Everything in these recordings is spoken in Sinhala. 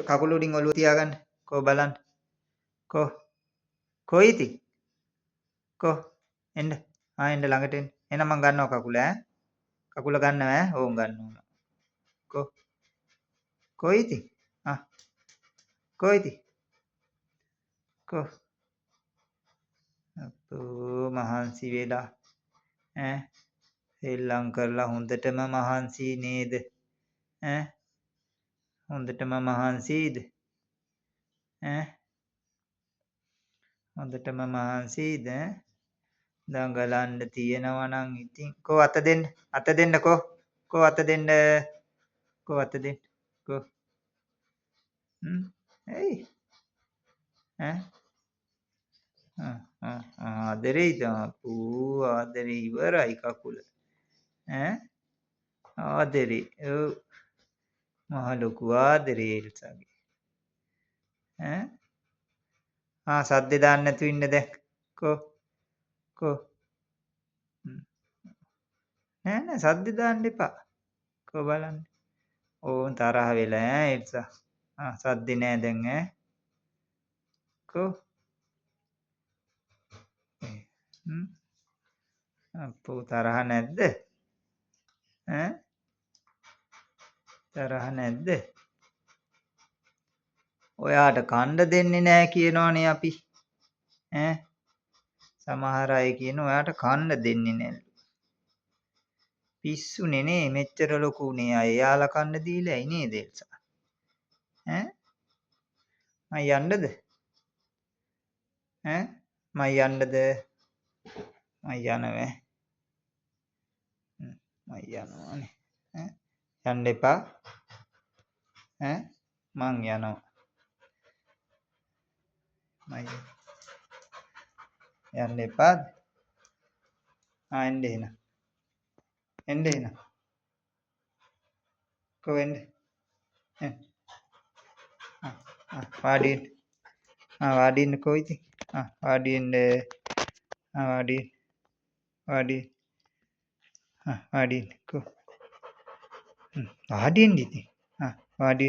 කකුල උඩින් ඔළුව තියාගන්න. කෝ බලන්න. කෝ කොයි ඉතින්? කෝ එන්න. එන්න ළඟට එන්න. එහෙනම් මං ගන්නවා කකුල ඈ. කකුල ගන්නවා ඈ. ඕන් ගන්නවා. කෝ කොයි ඉතින්? කොයි ඉතින්? කෝ අපෝ මහන්සි වෙලා ඈ සෙල්ලම් කරලා හොඳටම මහන්සි නේද? ඈ හොඳටම මහන්සිද? ඈ හොඳටම මහන්සිද? දඟලන්න තියෙනවා නම් ඉතින් කෝ අත දෙන්න. අත දෙන්න කෝ. කෝ අත දෙන්න. කෝ අත දෙන්න. කෝ ඇයි? ඈ ආදරෙයිද? අපෝ ආදරේ ඉවරයි කකුල. ඈ ආදරේ. ඔව්. මහ ලොකු ආදරේ එල්සාගේ. ඈ සද්දේ දාන්න නැතුව ඉන්න දැන්. කෝ කෝ නෑ සද්දේ දාන්න එපා. කෝ බලන්න. ඕන් තරහ වෙලා ඈ එල්සා. සද්දේ නෑ දැන් ඈ. කෝ අපෝ තරහ නැද්ද? ඈ තරහ නැද්ද? ඔයාට කණ්ඩ දෙන්නේ නෑ කියනවනේ අපි. ඈ සමහර අය කියන ඔයාට කන්න දෙන්නේ නැල්ලු. පිස්සුනේ නේ මෙච්චර ලොකුනේ අය. යාලා කන්න දීලා ඇයි නේද එල්සා? ඈ මං යන්නද? ඈ මං යන්නද? මං යනවා. මං යනවානේ. යන්න එපා. ඈ මං යනවා. මං යන්න එපාද? එන්න එහෙනම්. එන්න එහෙනම්. කොහෙන්ද? වාඩි වෙන්න. වාඩි වෙන්න කොයිද? වාඩි වෙන්න. වාඩි වාඩි වාඩි කො වාඩි වෙන්න ඉතින්. වාඩි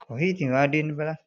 කොහේ ඉතින් වාඩි වෙන්න බලන්න.